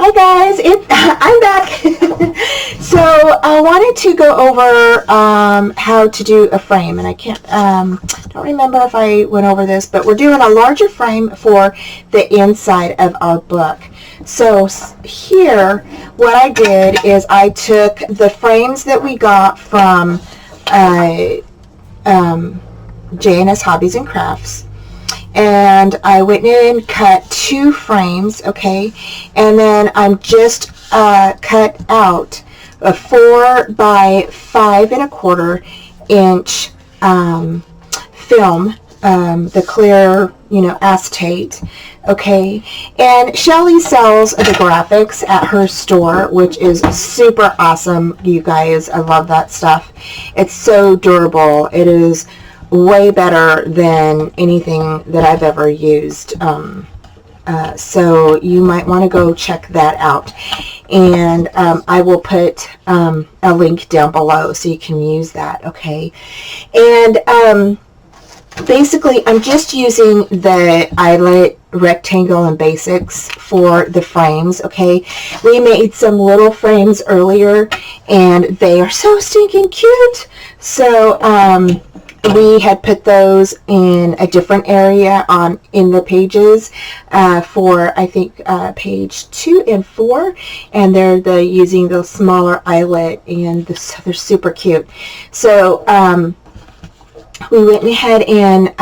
Hi guys, I'm back. So I wanted to go over how to do a frame, and I don't remember if I went over this, but we're doing a larger frame for the inside of our book. So here, what I did is I took the frames that we got from J&S Hobbies and Crafts, and I went in and cut 2 frames, okay, and then I'm just cut out a 4 by 5 1/4 inch film, the clear, acetate, okay. And Shelly sells the graphics at her store, which is super awesome, you guys. I love that stuff. It's so durable. It is way better than anything that I've ever used. So you might want to go check that out. And I will put a link down below so you can use that, okay? And basically, I'm just using the Eyelet rectangle and basics for the frames, okay? We made some little frames earlier, and they are so stinking cute. So we had put those in a different area in the pages for, I think, page 2 and 4, and they're using the smaller eyelet, and they're super cute. So we went ahead and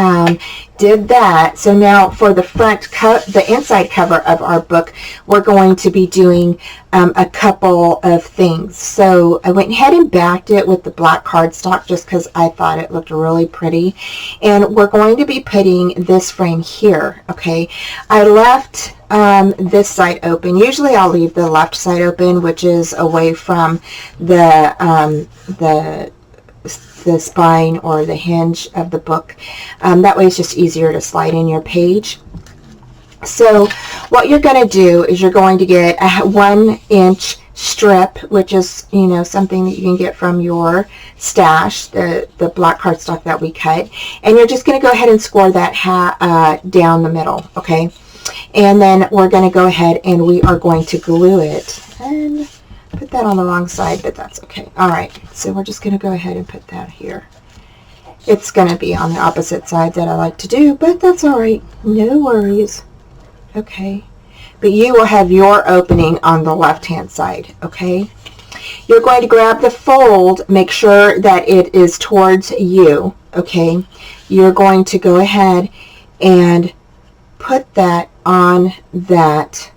did that. So now for the the inside cover of our book, we're going to be doing a couple of things. So I went ahead and backed it with the black cardstock just because I thought it looked really pretty. And we're going to be putting this frame here, okay? I left this side open. Usually I'll leave the left side open, which is away from the spine or the hinge of the book. That way it's just easier to slide in your page. So what you're going to do is you're going to get a 1-inch strip, which is something that you can get from your stash, the black cardstock that we cut, and you're just going to go ahead and score that down the middle, okay? And then we're going to go ahead and we are going to glue it, and put that on the wrong side, but that's okay. All right, so we're just going to go ahead and put that here. It's going to be on the opposite side that I like to do, but that's all right. No worries. Okay. But you will have your opening on the left-hand side, okay? You're going to grab the fold, make sure that it is towards you, okay? You're going to go ahead and put that on that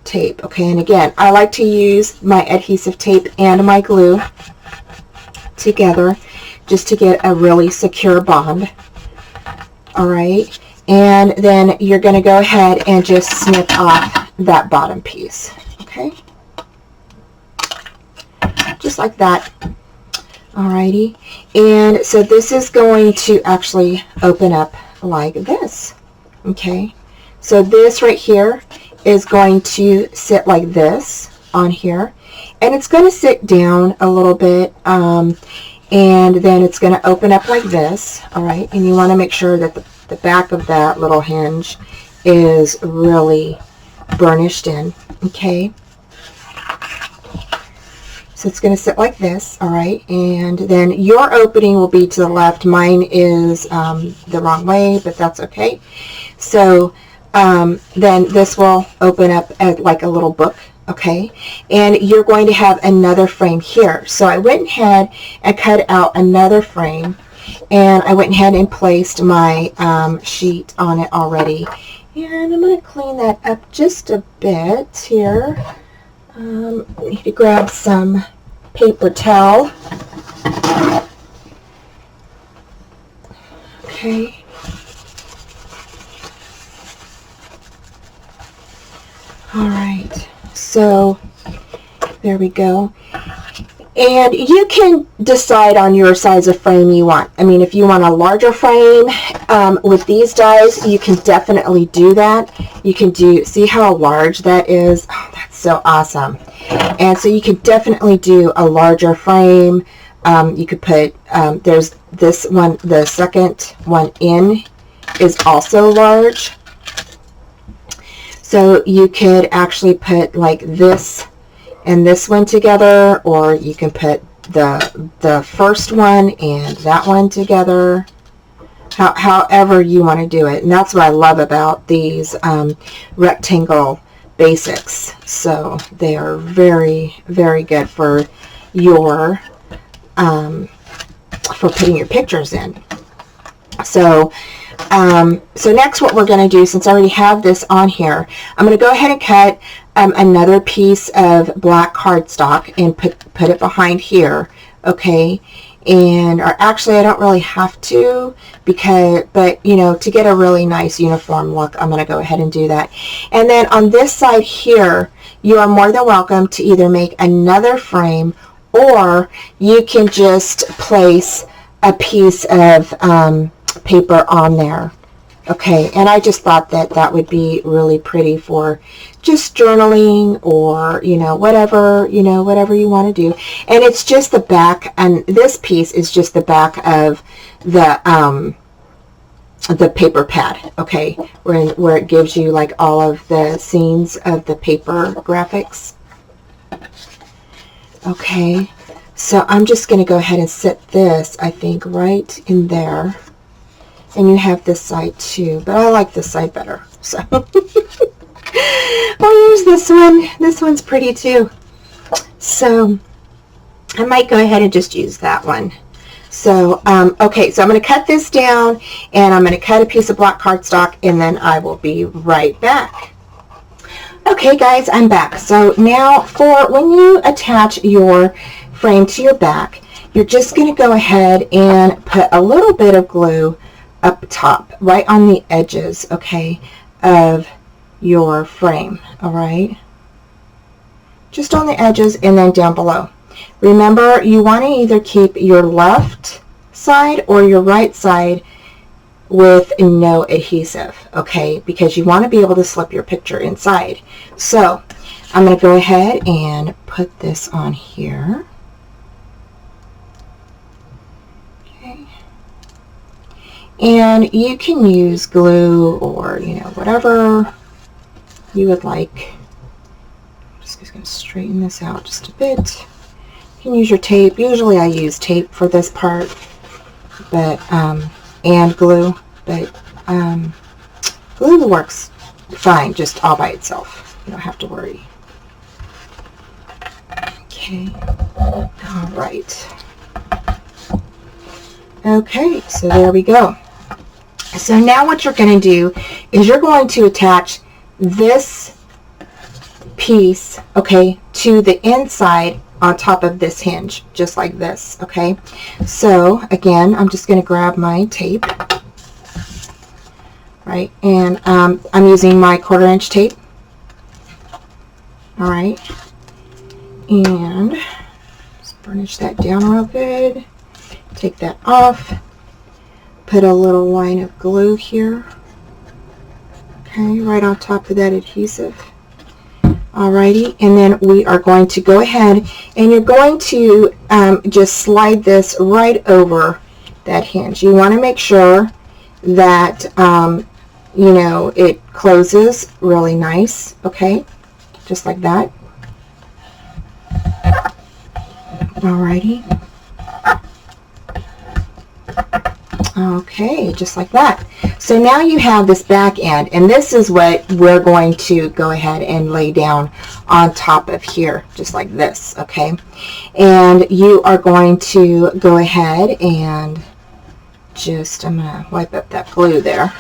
tape, okay? And again, I like to use my adhesive tape and my glue together just to get a really secure bond. All right, and then you're going to go ahead and just snip off that bottom piece, okay? Just like that. Alrighty, and so this is going to actually open up like this, okay? So this right here is going to sit like this on here, and it's going to sit down a little bit, and then it's going to open up like this. All right, and you want to make sure that the back of that little hinge is really burnished in, okay? So it's going to sit like this, all right, and then your opening will be to the left. Mine is the wrong way, but that's okay. So then this will open up as like a little book, okay? And you're going to have another frame here. So I went ahead and cut out another frame, and I went ahead and placed my sheet on it already. And I'm going to clean that up just a bit here. I need to grab some paper towel. Okay. All right, so there we go. And you can decide on your size of frame you want. I mean, if you want a larger frame with these dies, you can definitely do that. You can see how large that is. Oh, that's so awesome. And so you could definitely do a larger frame. You could put, there's this one, the second one in is also large. So you could actually put like this and this one together, or you can put the first one and that one together, however you want to do it. And that's what I love about these rectangle basics. So they are very, very good for your for putting your pictures in. So so next what we're going to do, since I already have this on here, I'm going to go ahead and cut another piece of black cardstock and put it behind here, okay? And or actually I don't really have to, but you know, to get a really nice uniform look, I'm going to go ahead and do that. And then on this side here, you are more than welcome to either make another frame, or you can just place a piece of paper on there, okay? And I just thought that that would be really pretty for just journaling, or you know, whatever you want to do. And it's just the back, and this piece is just the back of the paper pad, okay, where it gives you like all of the scenes of the paper graphics. Okay, so I'm just going to go ahead and set this, I think, right in there. And you have this side too, but I like this side better, so I'll use this one. This one's pretty too, so I might go ahead and just use that one. So okay, so I'm going to cut this down, and I'm going to cut a piece of black cardstock, and then I will be right back. Okay guys, I'm back. So now for when you attach your frame to your back, you're just going to go ahead and put a little bit of glue up top, right on the edges, okay, of your frame, all right? Just on the edges and then down below. Remember, you want to either keep your left side or your right side with no adhesive, okay, because you want to be able to slip your picture inside. So I'm going to go ahead and put this on here. And you can use glue, or you know, whatever you would like. I'm just going to straighten this out just a bit. You can use your tape. Usually I use tape for this part, but and glue, but glue works fine just all by itself. You don't have to worry. Okay. All right. Okay, so there we go. So now what you're going to do is you're going to attach this piece, okay, to the inside on top of this hinge, just like this, okay? So again, I'm just going to grab my tape, right, and I'm using my 1/4" tape, all right, and just burnish that down real good. Take that off, put a little line of glue here, okay, right on top of that adhesive. Alrighty, and then we are going to go ahead and you're going to just slide this right over that hinge. You want to make sure that you know, it closes really nice, okay, just like that. Alrighty. Okay, just like that. So now you have this back end, and this is what we're going to go ahead and lay down on top of here, just like this, okay? And you are going to go ahead and just, I'm going to wipe up that glue there.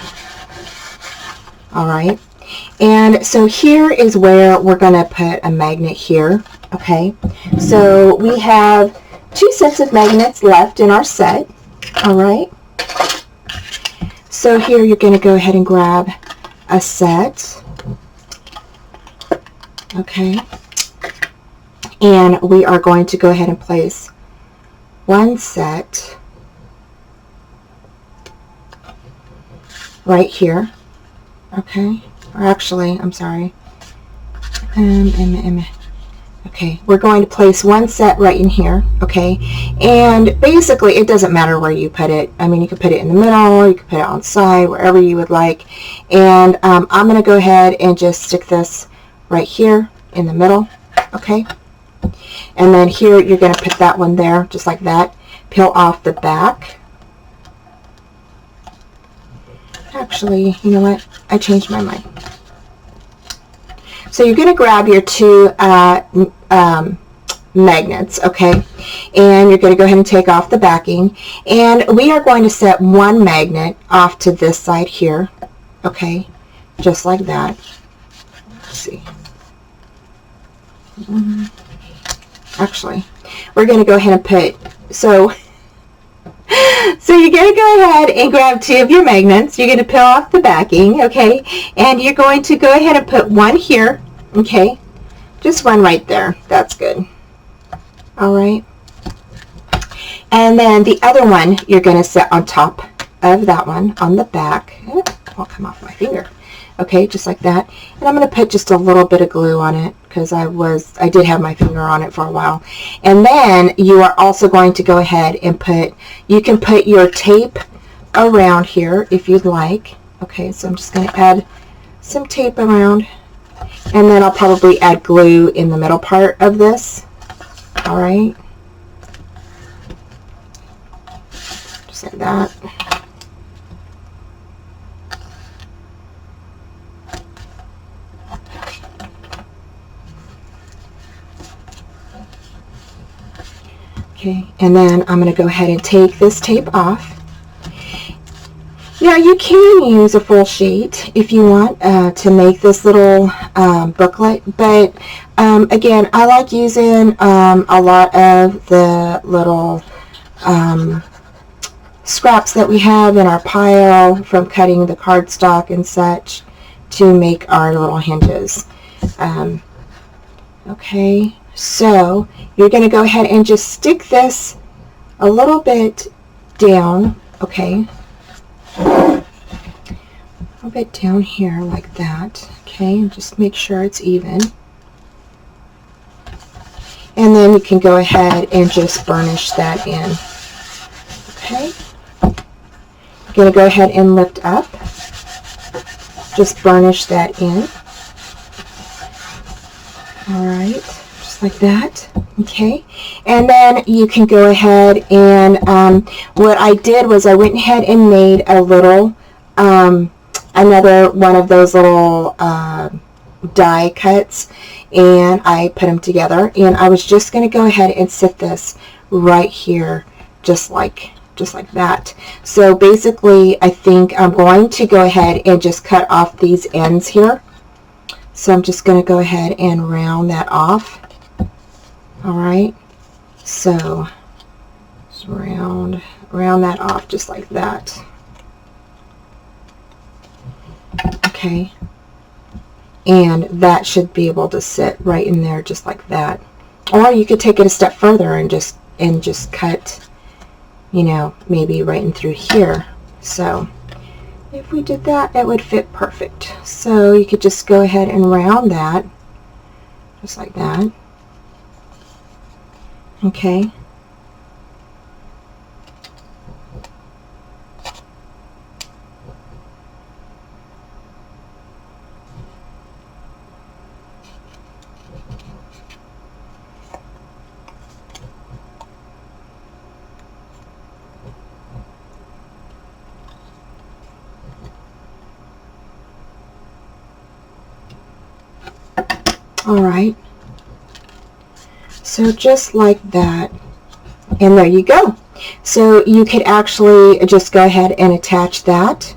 All right. And so here is where we're going to put a magnet here, okay? So we have 2 sets of magnets left in our set, all right? So here you're going to go ahead and grab a set, okay, and we are going to go ahead and place 1 set right here, okay, or actually, I'm sorry, Okay, we're going to place one set right in here, okay, and basically it doesn't matter where you put it. I mean, you could put it in the middle, you could put it on the side, wherever you would like. And I'm going to go ahead and just stick this right here in the middle, okay, and then here you're going to put that one there, just like that. Peel off the back. Actually, you know what, I changed my mind. So you're going to grab your two magnets, okay, and you're going to go ahead and take off the backing, and we are going to set one magnet off to this side here, okay, just like that. Let's see. Actually, we're going to go ahead and put, so you're going to go ahead and grab two of your magnets. You're going to peel off the backing, okay, and you're going to go ahead and put one here, okay, just one right there. That's good. All right. And then the other one you're going to set on top of that one on the back. Oh, it won't come off my finger. Okay, just like that. And I'm going to put just a little bit of glue on it because I did have my finger on it for a while. And then you are also going to go ahead and you can put your tape around here if you'd like. Okay, so I'm just going to add some tape around, and then I'll probably add glue in the middle part of this. All right, just like that. Okay, and then I'm going to go ahead and take this tape off. Now you can use a full sheet if you want to make this little booklet, but again, I like using a lot of the little scraps that we have in our pile from cutting the cardstock and such to make our little hinges. Okay, so you're going to go ahead and just stick this a little bit down, okay, a little bit down here like that, okay, and just make sure it's even. And then you can go ahead and just burnish that in. Okay, I'm going to go ahead and lift up, just burnish that in. All right, just like that. Okay, and then you can go ahead and what I did was I went ahead and made a little another one of those little die cuts, and I put them together, and I was just going to go ahead and sit this right here just like that. So basically I think I'm going to go ahead and just cut off these ends here. So I'm just going to go ahead and round that off. All right, so just round that off just like that. Okay, and that should be able to sit right in there just like that. Or you could take it a step further and just cut, you know, maybe right in through here. So if we did that, it would fit perfect. So you could just go ahead and round that just like that. Okay. All right, so just like that, and there you go. So you could actually just go ahead and attach that.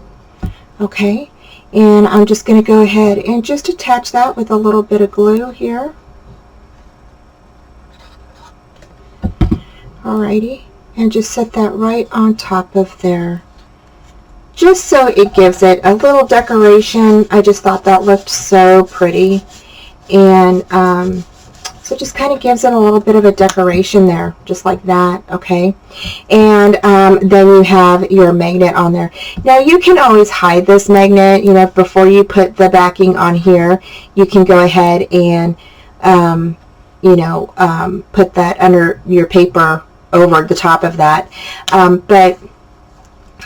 Okay, and I'm just going to go ahead and just attach that with a little bit of glue here. Alrighty, and just set that right on top of there, just so it gives it a little decoration. I just thought that looked so pretty. And so just kind of gives it a little bit of a decoration there, just like that. Okay, and then you have your magnet on there. Now you can always hide this magnet, you know, before you put the backing on here. You can go ahead and you know, put that under your paper over the top of that. But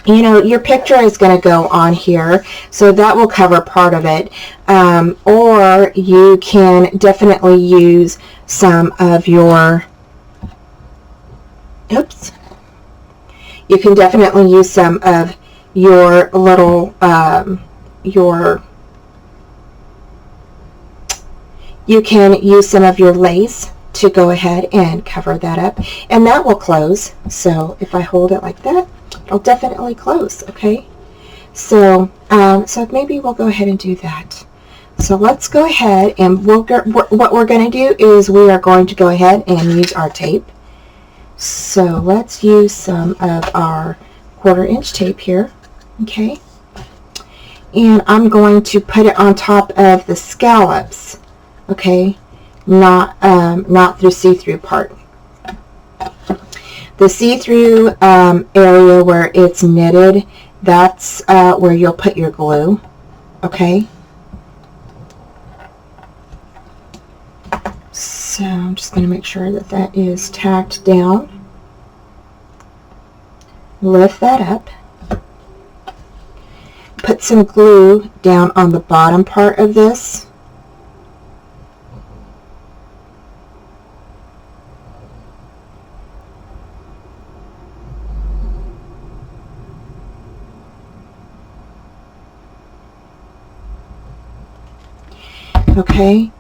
you know, your picture is going to go on here, so that will cover part of it. Or you can definitely use some of your, oops, you can definitely use some of your little, you can use some of your lace to go ahead and cover that up, and that will close. So if I hold it like that, it'll definitely close. Okay, so so maybe we'll go ahead and do that. So let's go ahead and what we're going to do is we are going to go ahead and use our tape. So let's use some of our 1/4 inch tape here. Okay, and I'm going to put it on top of the scallops. Okay, not through see-through part. The see-through area where it's knitted, that's where you'll put your glue. Okay, so I'm just going to make sure that that is tacked down. Lift that up. Put some glue down on the bottom part of this. Okay,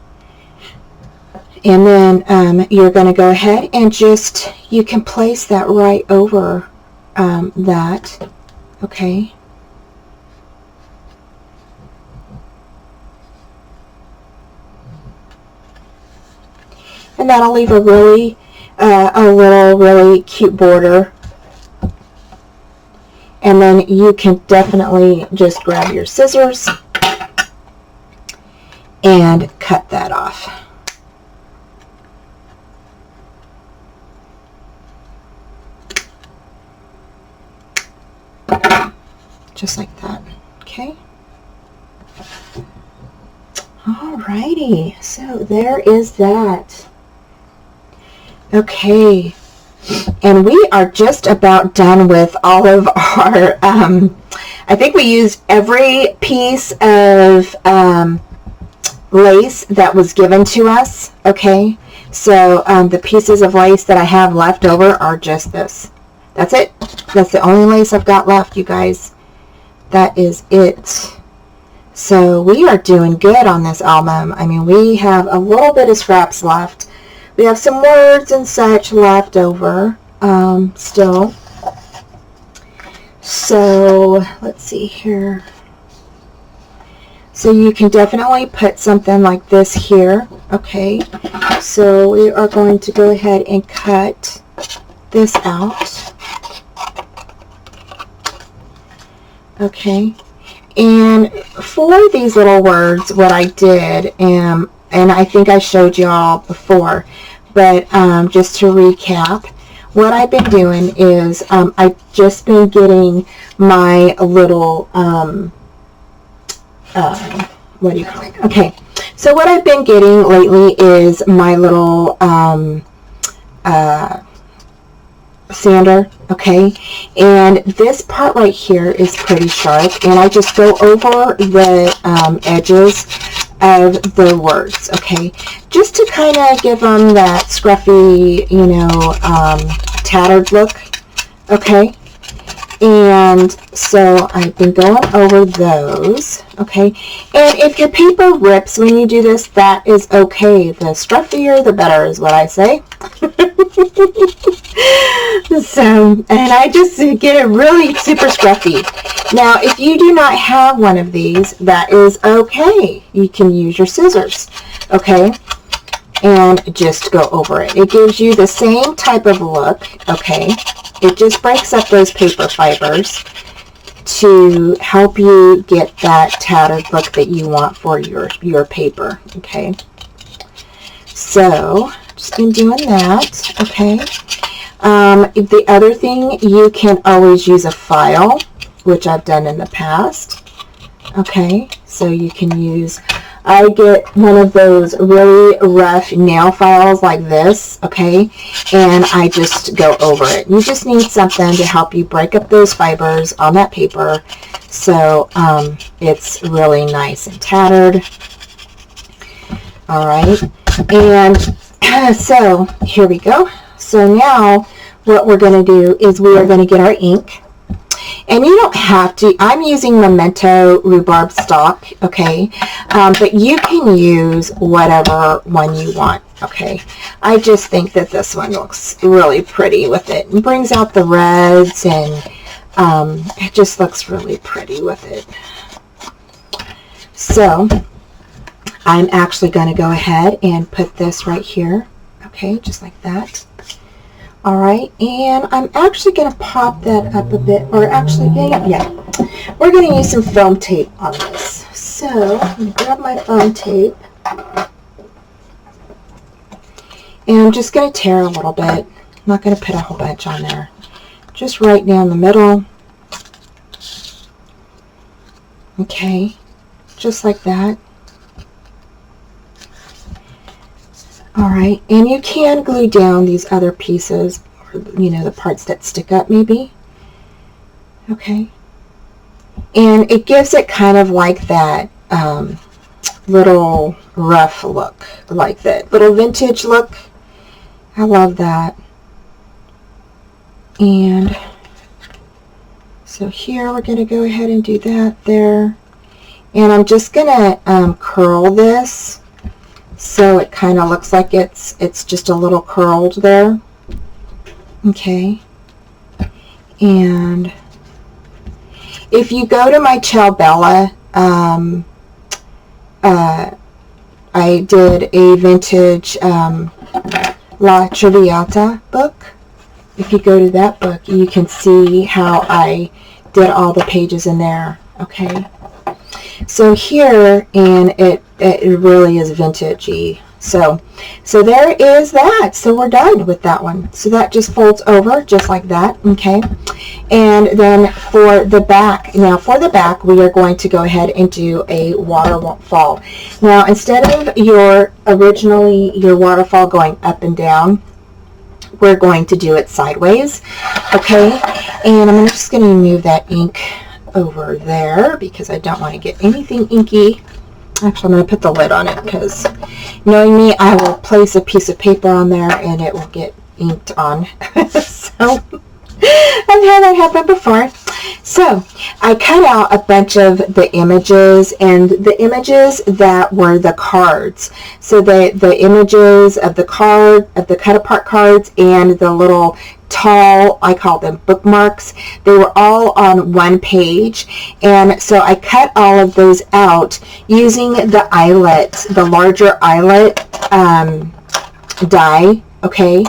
and then you're going to go ahead and just, you can place that right over that. Okay, and that'll leave a really really cute border. And then you can definitely just grab your scissors and cut that off. Just like that. Okay. Alrighty, so there is that. Okay, and we are just about done with all of our, I think we used every piece of lace that was given to us. Okay, so the pieces of lace that I have left over are just this. That's it. That's the only lace I've got left, you guys. That is it. So we are doing good on this album. I mean, we have a little bit of scraps left. We have some words and such left over still. So let's see here. So you can definitely put something like this here. Okay, so we are going to go ahead and cut this out. Okay, and for these little words, what I did, and I think I showed y'all before, but just to recap, what I've been doing is I've just been getting my little what do you call it? Okay, so what I've been getting lately is my little sander. Okay, and this part right here is pretty sharp, and I just go over the edges of the words. Okay, just to kind of give them that scruffy, you know, tattered look. Okay, and so I've been going over those. Okay, and if your paper rips when you do this, that is okay. The scruffier the better is what I say. So, and I just get it really super scruffy. Now, if you do not have one of these, that is okay. You can use your scissors, okay, and just go over it. It gives you the same type of look, okay. It just breaks up those paper fibers to help you get that tattered look that you want for your paper, okay. So, just been doing that, okay. The other thing, you can always use a file, which I've done in the past. Okay, so you can use I get one of those really rough nail files like this, okay, and I just go over it. You just need something to help you break up those fibers on that paper, so it's really nice and tattered. All right, and so here we go. So now what we're going to do is we are going to get our ink. And you don't have to, I'm using Memento Rhubarb Stalk, okay, but you can use whatever one you want, okay. I just think that this one looks really pretty with it and brings out the reds, and it just looks really pretty with it. So I'm actually going to go ahead and put this right here, okay, just like that. All right, and I'm actually going to pop that up a bit, or actually, yeah. We're going to use some foam tape on this. So I'm going to grab my foam tape, and I'm just going to tear a little bit. I'm not going to put a whole bunch on there. Just right down the middle. Okay, just like that. All right, and you can glue down these other pieces, or, you know, the parts that stick up maybe. Okay, and it gives it kind of like that little rough look, like that little vintage look. I love that. And so here we're going to go ahead and do that there, and I'm just going to curl this. So it kind of looks like it's just a little curled there. Okay. And if you go to my Ciao Bella, I did a vintage La Traviata book. If you go to that book, you can see how I did all the pages in there. Okay. So here, and it really is vintagey. So there is that. So we're done with that one. So that just folds over just like that. Okay. And then for the back, we are going to go ahead and do a waterfall. Now, instead of your waterfall going up and down, we're going to do it sideways. Okay. And I'm just going to move that ink over there because I don't want to get anything inky. Actually, I'm going to put the lid on it because, knowing me, I will place a piece of paper on there and it will get inked on. So I've had that happen before. So I cut out a bunch of the images, and the images that were the cards. So the images of the cut apart cards, and the little tall, I call them bookmarks, they were all on one page, and so I cut all of those out using the Eyelet, the larger Eyelet die, okay,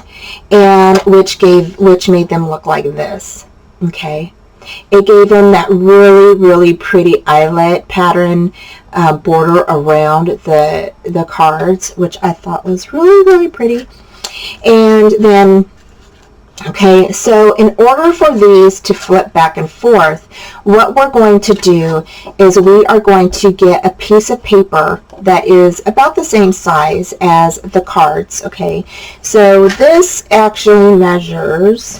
and which made them look like this. Okay, it gave them that really pretty Eyelet pattern border around the cards, which I thought was really pretty. And then, okay, so in order for these to flip back and forth, what we're going to do is we are going to get a piece of paper that is about the same size as the cards, okay? So this actually measures,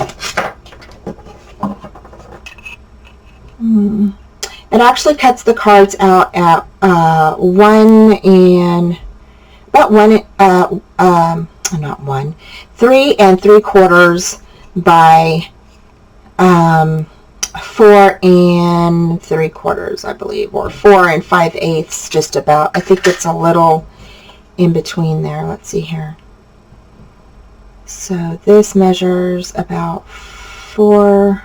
it actually cuts the cards out at 3 3/4 by 4 3/4, I believe, or 4 5/8, just about. I think it's a little in between there. Let's see here. So this measures about 4.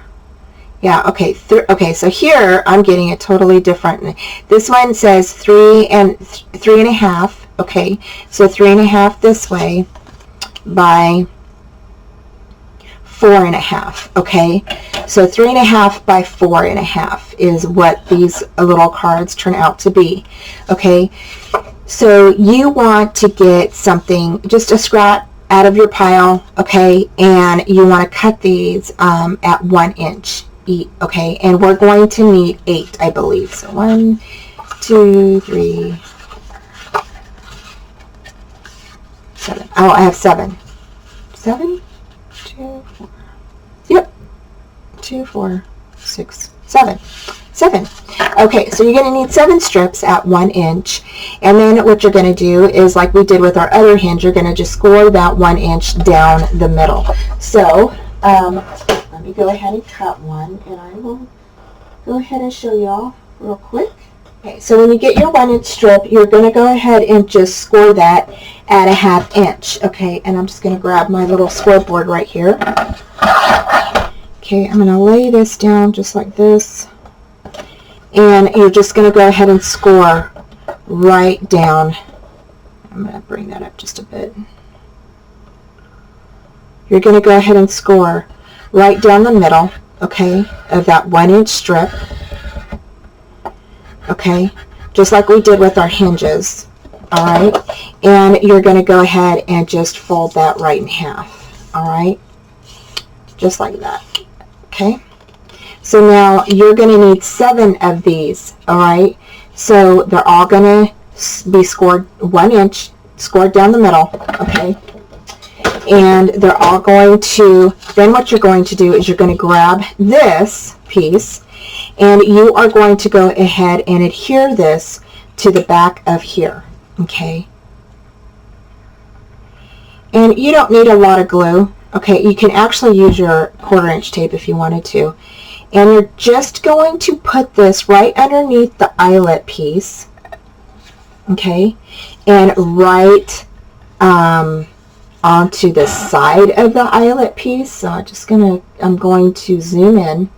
Yeah, okay. Okay, so here I'm getting it totally different. This one says 3 3.5. Okay, so 3.5 this way by 4.5. Okay, so 3.5 by 4.5 is what these little cards turn out to be. Okay, so you want to get something, just a scrap out of your pile. Okay, and you want to cut these at 1 inch. Okay, and we're going to need 8, I believe. So 1, 2, 3, 7. Oh, I have 7. 7? 2, 4. Yep. 2, 4, 6, 7. 7. Okay, so you're going to need 7 strips at 1 inch. And then what you're going to do is, like we did with our other hinge, you're going to just score that 1 inch down the middle. So, let me go ahead and cut one, and I will go ahead and show you all real quick. Okay, so when you get your 1 inch strip, you're going to go ahead and just score that at a 1/2 inch. Okay, and I'm just going to grab my little scoreboard right here. Okay, I'm going to lay this down just like this. And you're just going to go ahead and score right down. I'm going to bring that up just a bit. You're going to go ahead and score right down the middle, okay, of that 1 inch strip. Okay, just like we did with our hinges. All right, and you're going to go ahead and just fold that right in half. All right, just like that. Okay. So now you're going to need 7 of these, all right? So they're all going to be scored 1 inch, scored down the middle, okay? And they're all going to, then what you're going to do is you're going to grab this piece, and you are going to go ahead and adhere this to the back of here, okay? And you don't need a lot of glue, okay? You can actually use your 1/4 inch tape if you wanted to. And you're just going to put this right underneath the eyelet piece, okay, and right onto the side of the eyelet piece. So I'm going to zoom in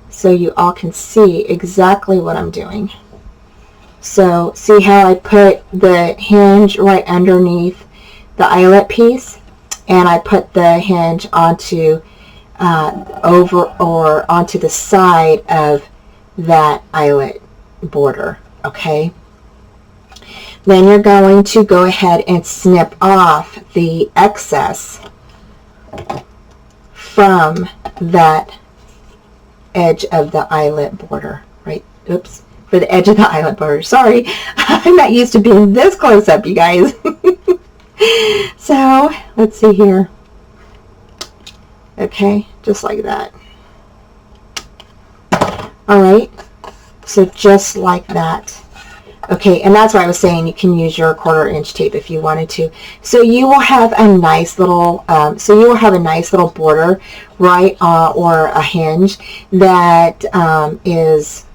so you all can see exactly what I'm doing. So see how I put the hinge right underneath the eyelet piece, and I put the hinge onto over or onto the side of that eyelet border, okay? Then you're going to go ahead and snip off the excess from that edge of the eyelet border, right? Oops, for the edge of the eyelet border. Sorry, I'm not used to being this close up, you guys. So, let's see here. Okay, just like that. All right, so just like that. Okay, and that's why I was saying you can use your 1/4 inch tape if you wanted to. So you will have a nice little, border, right, or a hinge that is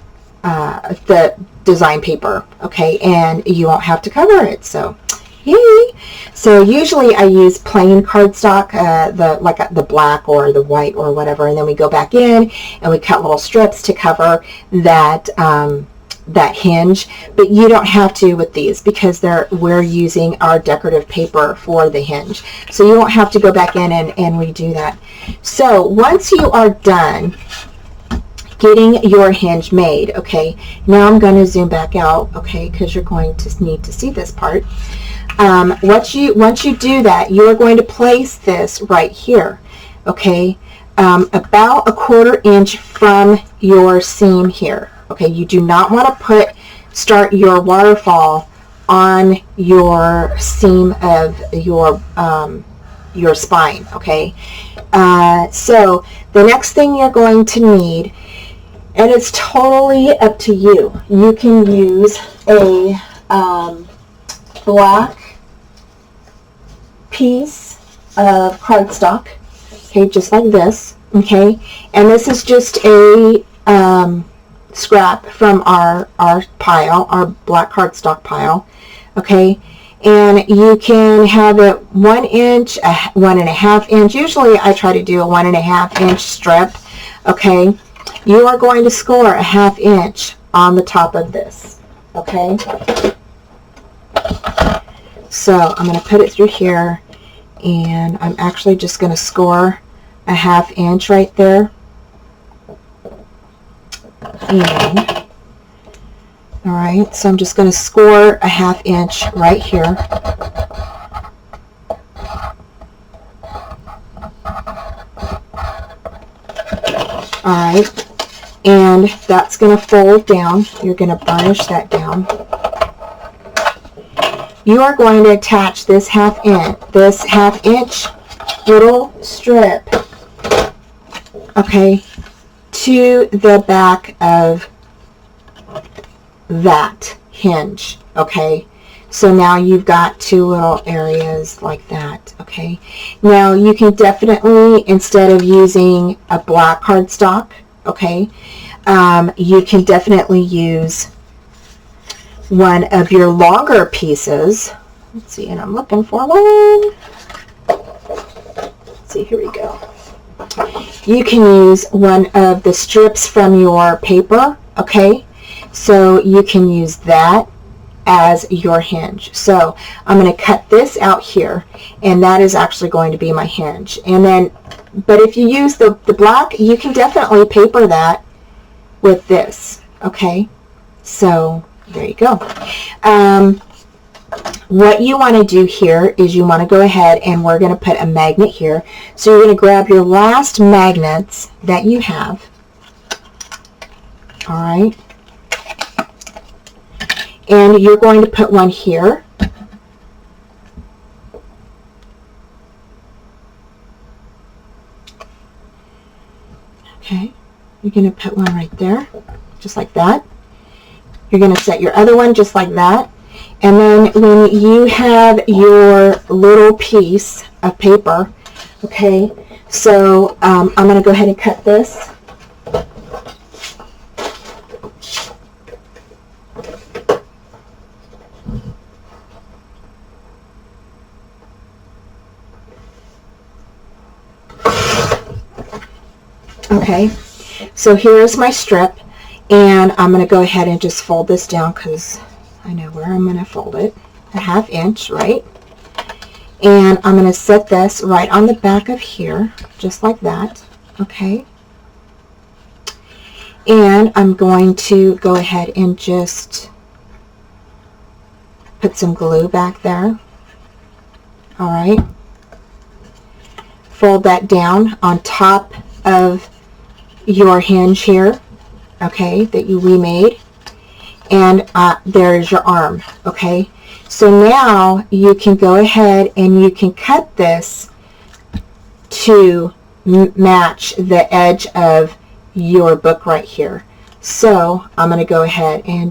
the design paper. Okay, and you won't have to cover it. So. Yay! So usually I use plain cardstock, the black or the white or whatever, and then we go back in and we cut little strips to cover that that hinge. But you don't have to with these because we're using our decorative paper for the hinge. So you won't have to go back in and redo that. So once you are done getting your hinge made, okay, now I'm going to zoom back out, okay, because you're going to need to see this part. Once you do that, you're going to place this right here, okay, about a 1/4 inch from your seam here. Okay, you do not want to start your waterfall on your seam of your spine. Okay, so the next thing you're going to need, and it's totally up to you. You can use a black piece of cardstock, okay, just like this, okay, and this is just a scrap from our pile, our black cardstock pile, okay, and you can have it 1 inch, 1.5 inch. Usually I try to do a 1.5 inch strip, okay. You are going to score a 1/2 inch on the top of this, okay. So I'm going to put it through here, and I'm actually just going to score a 1/2 inch right there. And, all right, so I'm just going to score a 1/2 inch right here. All right, and that's going to fold down. You're going to burnish that down. you are going to attach this half inch little strip, okay, to the back of that hinge, okay? So now you've got two little areas like that, okay? Now you can definitely, instead of using a black cardstock, okay, you can definitely use one of your longer pieces. Let's see, and I'm looking for one. Let's see, here we go. You can use one of the strips from your paper, okay? So you can use that as your hinge. So I'm going to cut this out here, and that is actually going to be my hinge. And then, but if you use the black, you can definitely paper that with this, okay? So there you go. What you want to do here is you want to go ahead, and we're going to put a magnet here. So you're going to grab your last magnets that you have, all right? And you're going to put one here. Okay, you're going to put one right there, just like that. You're going to set your other one just like that. And then when you have your little piece of paper, okay, so I'm going to go ahead and cut this. Okay, so here's my strip, and I'm going to go ahead and just fold this down because I know where I'm going to fold it, a ½ inch, right? And I'm going to set this right on the back of here, just like that, okay? And I'm going to go ahead and just put some glue back there, all right? Fold that down on top of your hinge here, okay, that we made, and there's your arm, okay? So now you can go ahead and you can cut this to match the edge of your book right here. So I'm going to go ahead and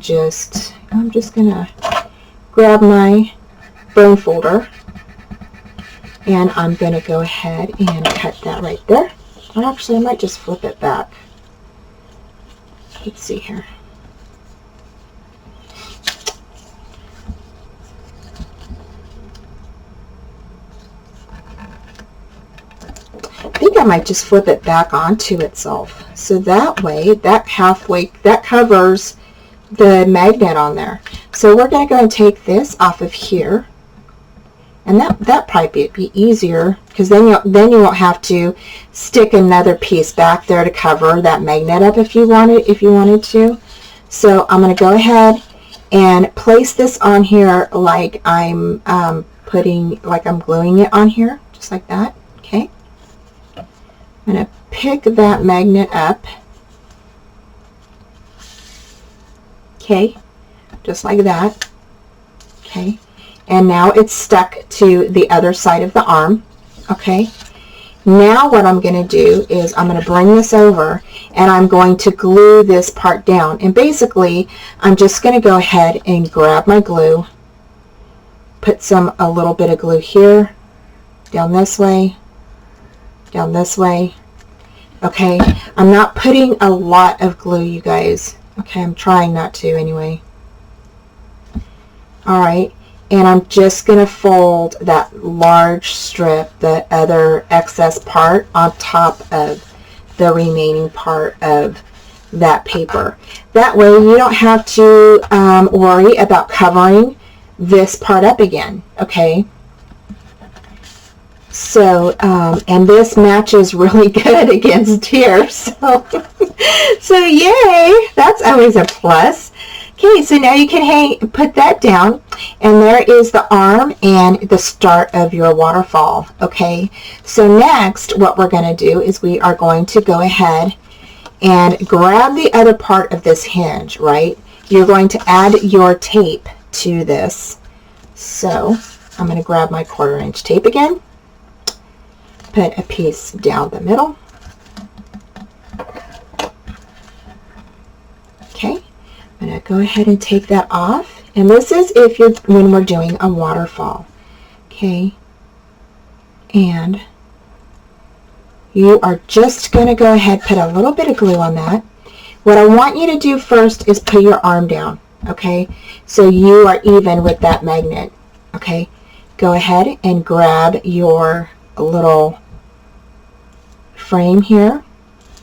I'm just going to grab my bone folder, and I'm going to go ahead and cut that right there. Or actually, I might just flip it back. Let's see here. I think I might just flip it back onto itself. So that way, that covers the magnet on there. So we're going to go and take this off of here. And that probably be easier, because then you won't have to stick another piece back there to cover that magnet up if you wanted to. So I'm going to go ahead and place this on here like I'm gluing it on here, just like that. Okay. I'm going to pick that magnet up. Okay, just like that. Okay. And now it's stuck to the other side of the arm, okay? Now what I'm going to do is I'm going to bring this over, and I'm going to glue this part down. And basically, I'm just going to go ahead and grab my glue, put a little bit of glue here, down this way, okay? I'm not putting a lot of glue, you guys, okay? I'm trying not to anyway. All right. And I'm just going to fold that large strip, the other excess part, on top of the remaining part of that paper. That way you don't have to worry about covering this part up again, okay? So, and this matches really good against here, so, so yay, that's always a plus. Okay, so now you can put that down, and there is the arm and the start of your waterfall, okay? So next, what we're going to do is we are going to go ahead and grab the other part of this hinge, right? You're going to add your tape to this. So I'm going to grab my 1/4 inch tape again, put a piece down the middle. Okay, I'm going to go ahead and take that off. And this is when we're doing a waterfall. Okay, and you are just going to go ahead, put a little bit of glue on that. What I want you to do first is put your arm down, okay, so you are even with that magnet. Okay, go ahead and grab your little frame here,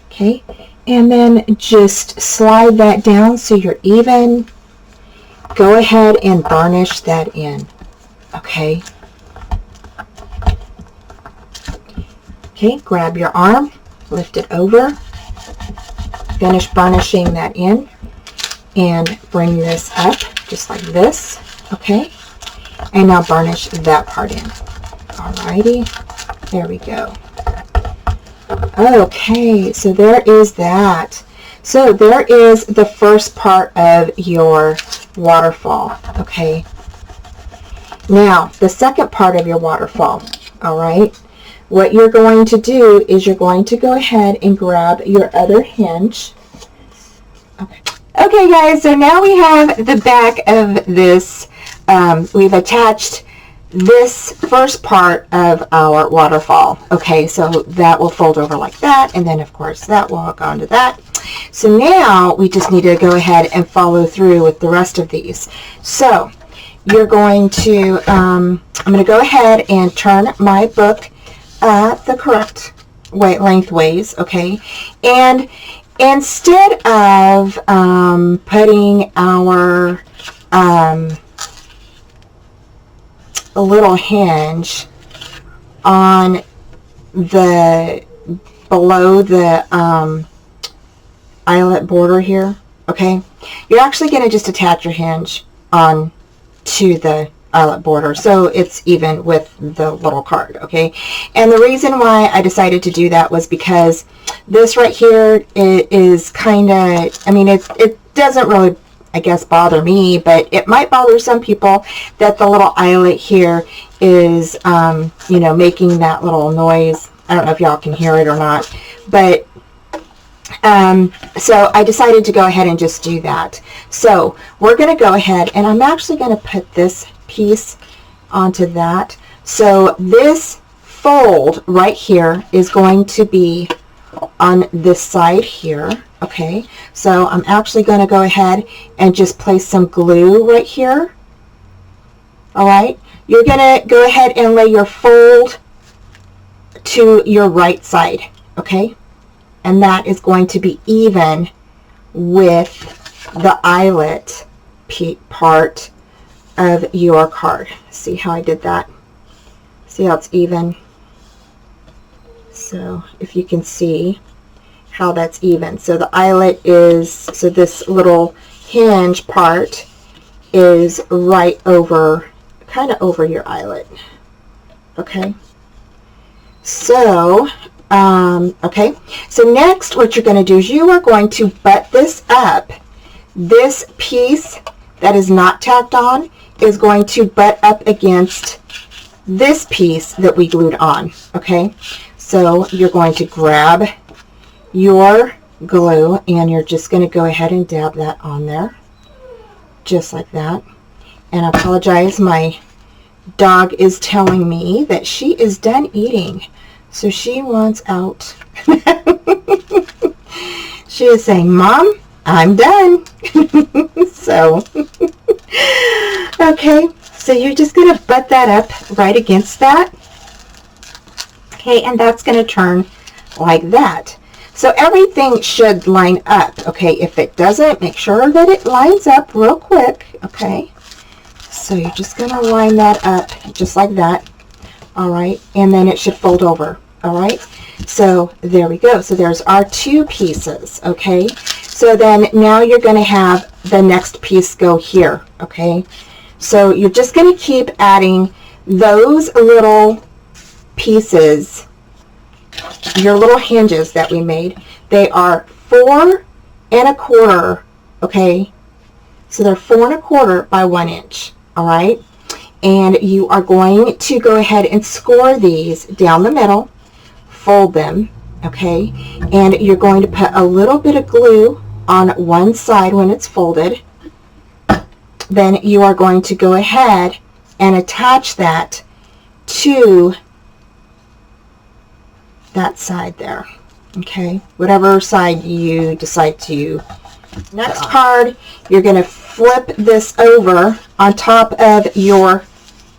okay, and then just slide that down so you're even. Go ahead and burnish that in, okay. Okay, grab your arm, lift it over, finish burnishing that in, and bring this up just like this, okay? And now burnish that part in. Alrighty, there we go. Okay, so there is that. So there is the first part of your waterfall, okay? Now, the second part of your waterfall, alright? What you're going to do is you're going to go ahead and grab your other hinge. Okay guys, so now we have the back of this. We've attached this first part of our waterfall. Okay, so that will fold over like that, and then of course that will hook onto that. So now we just need to go ahead and follow through with the rest of these. So you're going to, I'm going to go ahead and turn my book the correct way, lengthways, okay, and instead of putting our a little hinge on the below the eyelet border here, okay, you're actually going to just attach your hinge on to the eyelet border so it's even with the little card, okay. And the reason why I decided to do that was because this right here is kind of, I mean, it doesn't really, I guess, bother me, but it might bother some people that the little eyelet here is you know, making that little noise. I don't know if y'all can hear it or not, but so I decided to go ahead and just do that. So we're going to go ahead, and I'm actually going to put this piece onto that. So this fold right here is going to be on this side here, okay. So I'm actually going to go ahead and just place some glue right here. All right, you're going to go ahead and lay your fold to your right side, okay, and that is going to be even with the eyelet part of your card. See how I did that? See how it's even? So if you can see how that's even. So the eyelet is, so this little hinge part is right over, kind of over your eyelet. Okay. So, okay. So next what you're going to do is you are going to butt this up. This piece that is not tacked on is going to butt up against this piece that we glued on, okay. So you're going to grab your glue and you're just going to go ahead and dab that on there, just like that. And I apologize, my dog is telling me that she is done eating, so she wants out. She is saying, Mom, I'm done. So, okay, so you're just going to butt that up right against that. Okay, and that's going to turn like that. So everything should line up, okay? If it doesn't, make sure that it lines up real quick, okay? So you're just going to line that up just like that, all right? And then it should fold over, all right? So there we go. So there's our two pieces, okay? So then now you're going to have the next piece go here, okay? So you're just going to keep adding those little pieces, your little hinges that we made. They are 4 1/4, okay? So they're 4 1/4 by 1 inch, all right? and you are going to go ahead and score these down the middle, fold them, okay, and you're going to put a little bit of glue on one side when it's folded. Then you are going to go ahead and attach that to that side there, okay, whatever side you decide to. Next card, you're going to flip this over on top of your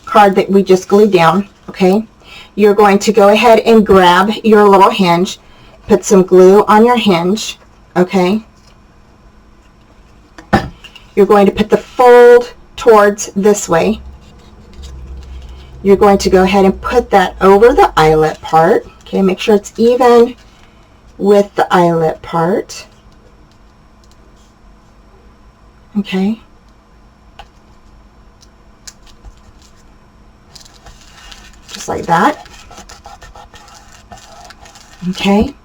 card that we just glued down, okay. You're going to go ahead and grab your little hinge, put some glue on your hinge, okay. You're going to put the fold towards this way. You're going to go ahead and put that over the eyelet part, okay. Make sure it's even with the eyelet part, okay. Just like that, okay.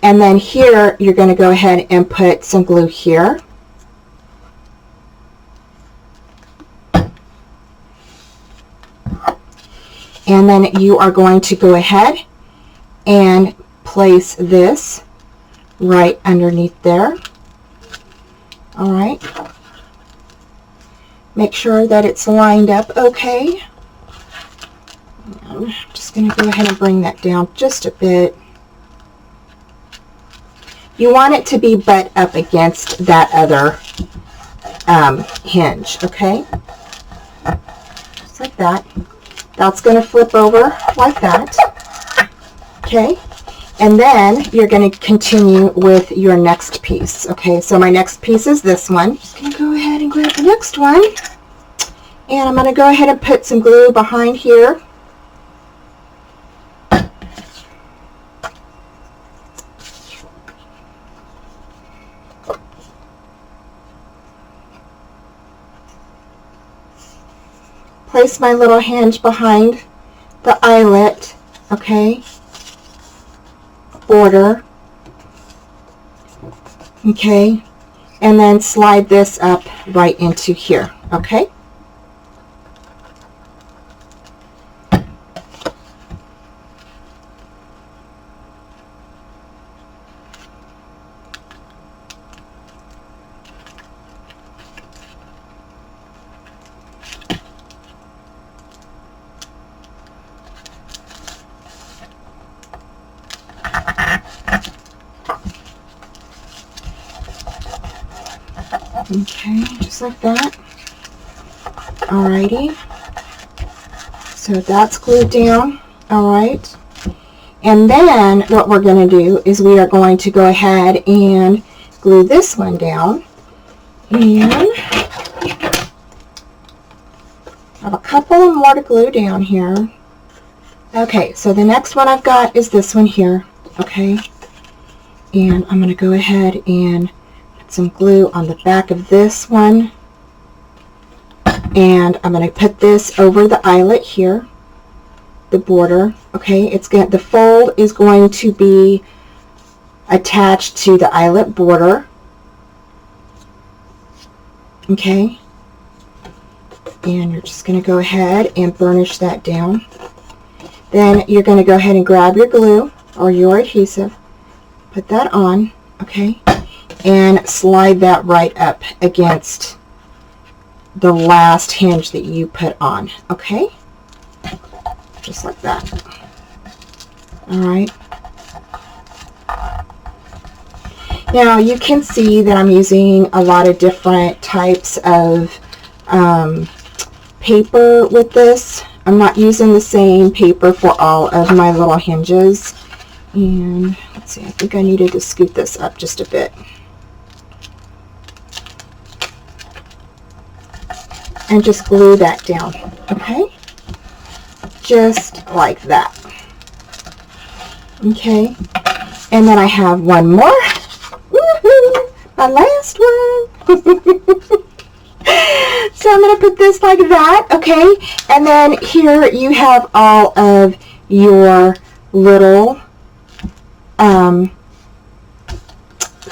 And then here you're going to go ahead and put some glue here, and then you are going to go ahead and place this right underneath there. All right, make sure that it's lined up okay. I'm just going to go ahead and bring that down just a bit. You want it to be butt up against that other hinge, okay? Just like that. That's going to flip over like that, okay? And then you're going to continue with your next piece, okay? So my next piece is this one. Just going to go ahead and grab the next one. And I'm going to go ahead and put some glue behind here. Place my little hinge behind the eyelet, okay, border, okay, and then slide this up right into here, okay. Okay, just like that. Alrighty. So that's glued down. Alright. And then what we're going to do is we are going to go ahead and glue this one down. And I have a couple more to glue down here. Okay, so the next one I've got is this one here. Okay. And I'm going to go ahead and some glue on the back of this one, and I'm going to put this over the eyelet here, the border, okay. The fold is going to be attached to the eyelet border, okay, and you're just going to go ahead and burnish that down. Then you're going to go ahead and grab your glue or your adhesive, put that on, okay, and slide that right up against the last hinge that you put on, okay, just like that. All right, now you can see that I'm using a lot of different types of paper with this. I'm not using the same paper for all of my little hinges, and let's see, I think I needed to scoot this up just a bit. And just glue that down, okay? Just like that. Okay, and then I have one more. Woohoo! My last one. So I'm going to put this like that, okay? And then here you have all of your little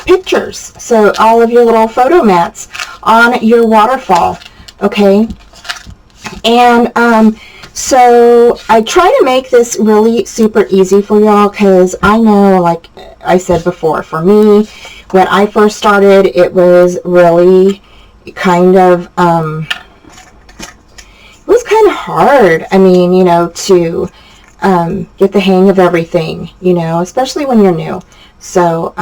pictures. So all of your little photo mats on your waterfall. Okay, And so I try to make this really super easy for y'all, because I know, like I said before, for me, when I first started, it was really kind of, it was kind of hard. I mean, you know, to get the hang of everything, you know, especially when you're new. So,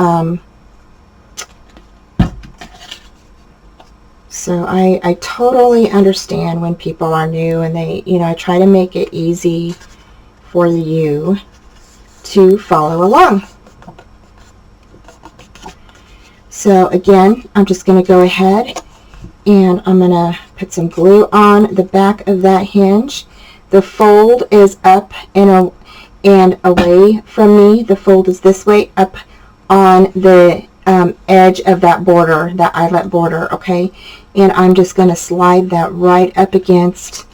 so I totally understand when people are new, and they, you know, I try to make it easy for you to follow along. So again, I'm just going to go ahead and I'm going to put some glue on the back of that hinge. The fold is up and away from me. The fold is this way, up on the edge of that border, that eyelet border, okay? And I'm just going to slide that right up against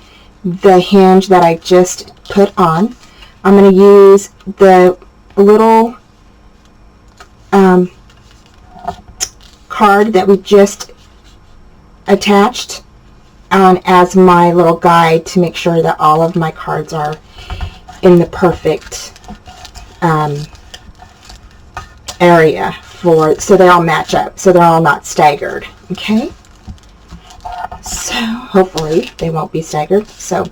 the hinge that I just put on. I'm going to use the little card that we just attached as my little guide to make sure that all of my cards are in the perfect area so they all match up, so they're all not staggered. Okay, so hopefully they won't be staggered. So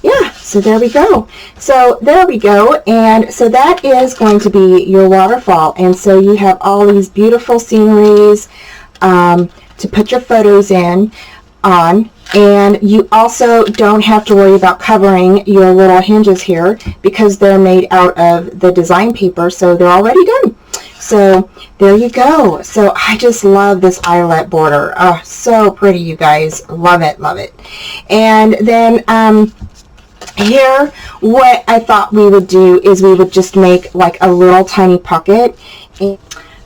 yeah, so there we go. So there we go. And so that is going to be your waterfall. And so you have all these beautiful sceneries to put your photos on. And you also don't have to worry about covering your little hinges here, because they're made out of the design paper, so they're already done. So there you go. So I just love this eyelet border. Oh, so pretty, you guys. Love it, love it. And then here, what I thought we would do is we would just make like a little tiny pocket.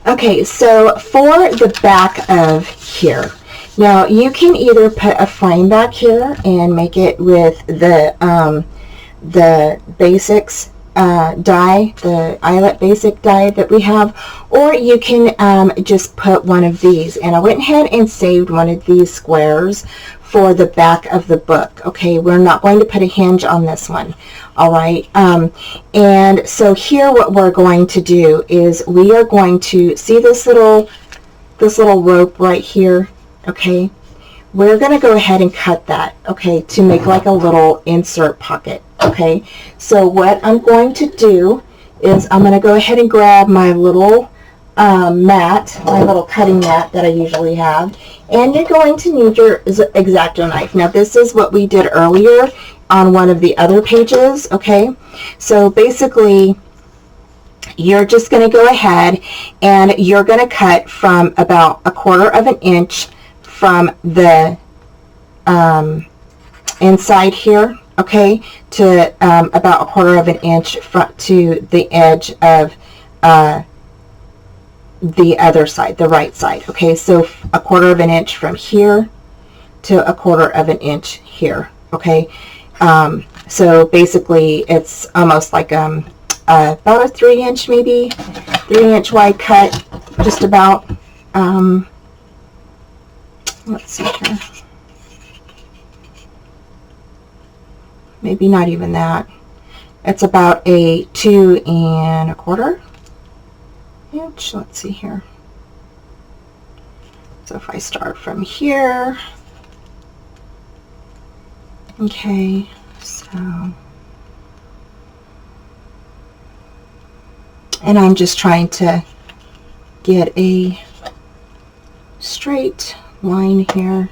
Okay, so for the back of here, now you can either put a frame back here and make it with the basics die, the eyelet basic die that we have, or you can just put one of these. And I went ahead and saved one of these squares for the back of the book. Okay, we're not going to put a hinge on this one. All right, and so here what we're going to do is we are going to see this little rope right here. Okay, we're going to go ahead and cut that, okay, to make like a little insert pocket. Okay, so what I'm going to do is I'm going to go ahead and grab my little mat, my little cutting mat that I usually have, and you're going to need your X-Acto knife. Now this is what we did earlier on one of the other pages. Okay, so basically you're just going to go ahead and you're going to cut from about 1/4 of an inch from the inside here, okay, to about 1/4 of an inch to the edge of the other side, the right side. Okay, so 1/4 of an inch from here to 1/4 of an inch here. Okay, so basically it's almost like about a 3-inch, maybe 3-inch wide cut, just about. Let's see here. Maybe not even that. It's about a 2 1/4 inch. Let's see here. So if I start from here, okay, so, and I'm just trying to get a straight line here.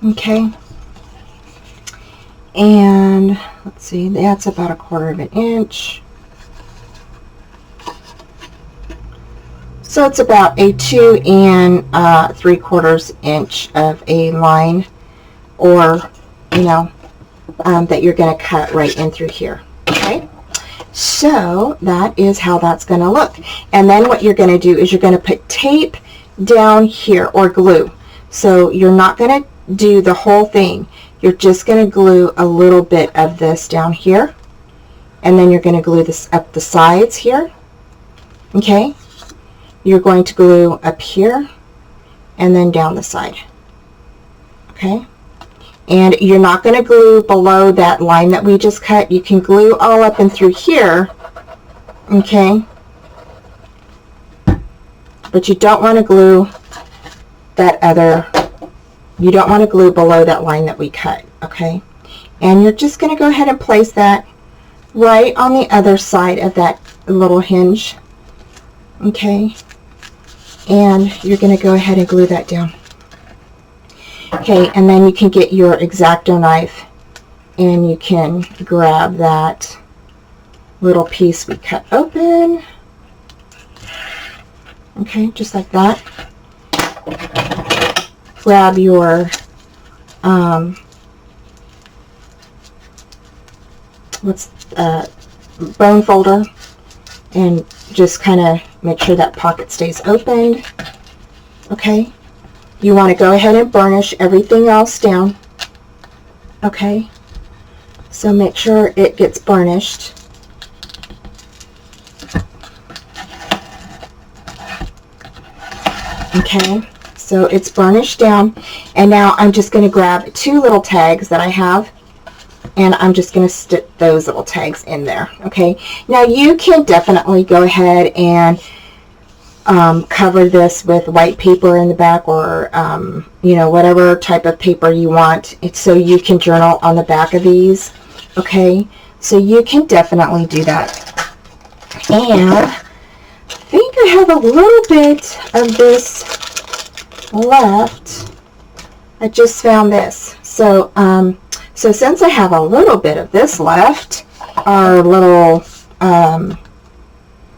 Okay, and let's see, that's about 1/4 of an inch. So it's about a 2 3/4 inch of a line, or, you know, that you're going to cut right in through here. Okay, so that is how that's going to look. And then what you're going to do is you're going to put tape down here, or glue. So you're not going to do the whole thing. You're just going to glue a little bit of this down here, and then you're going to glue this up the sides here. Okay, you're going to glue up here and then down the side. Okay, and you're not going to glue below that line that we just cut. You can glue all up and through here, okay, but you don't want to glue that other, you don't want to glue below that line that we cut. Okay, and you're just going to go ahead and place that right on the other side of that little hinge. Okay, and you're going to go ahead and glue that down. Okay, and then you can get your X-Acto knife and you can grab that little piece we cut open. Okay, just like that. Grab your bone folder and just kind of make sure that pocket stays opened. Okay, you want to go ahead and burnish everything else down. Okay, so make sure it gets burnished. Okay, so it's burnished down, and now I'm just going to grab two little tags that I have, and I'm just going to stick those little tags in there. Okay, now you can definitely go ahead and cover this with white paper in the back, or you know, whatever type of paper you want. It's so you can journal on the back of these. Okay, so you can definitely do that. And I think I have a little bit of this left. I just found this. So so since I have a little bit of this left, our little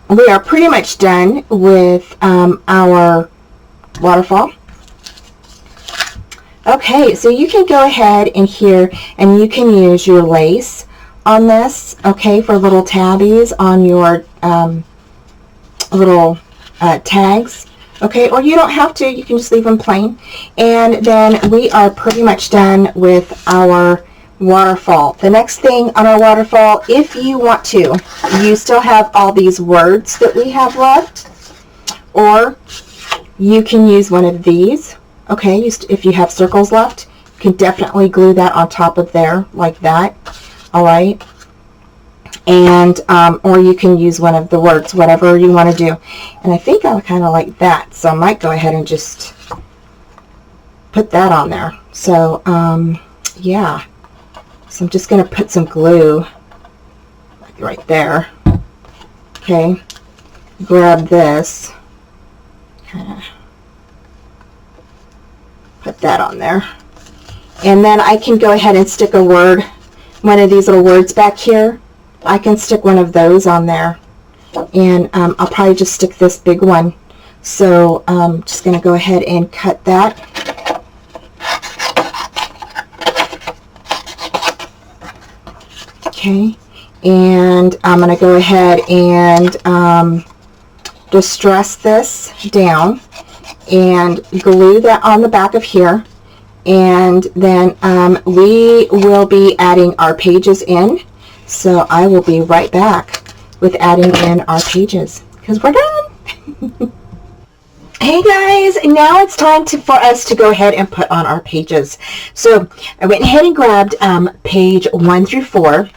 we are pretty much done with our waterfall. Okay, so you can go ahead in here and you can use your lace on this, okay, for little tabbies on your little tags. Okay, or you don't have to, you can just leave them plain. And then we are pretty much done with our waterfall. The next thing on our waterfall, if you want to, you still have all these words that we have left, or you can use one of these. Okay, if you have circles left, you can definitely glue that on top of there like that. All right, and or you can use one of the words, whatever you want to do. And I think I kind of like that, so I might go ahead and just put that on there. So yeah, so I'm just going to put some glue right there. Okay, grab this, kind of put that on there, and then I can go ahead and stick a word, one of these little words back here. I can stick one of those on there, and I'll probably just stick this big one. So I'm just going to go ahead and cut that. Okay, and I'm going to go ahead and distress this down and glue that on the back of here, and then we will be adding our pages in. So I will be right back with adding in our pages because we're done. Hey guys, now it's time for us to go ahead and put on our pages. So I went ahead and grabbed page 1 through 4,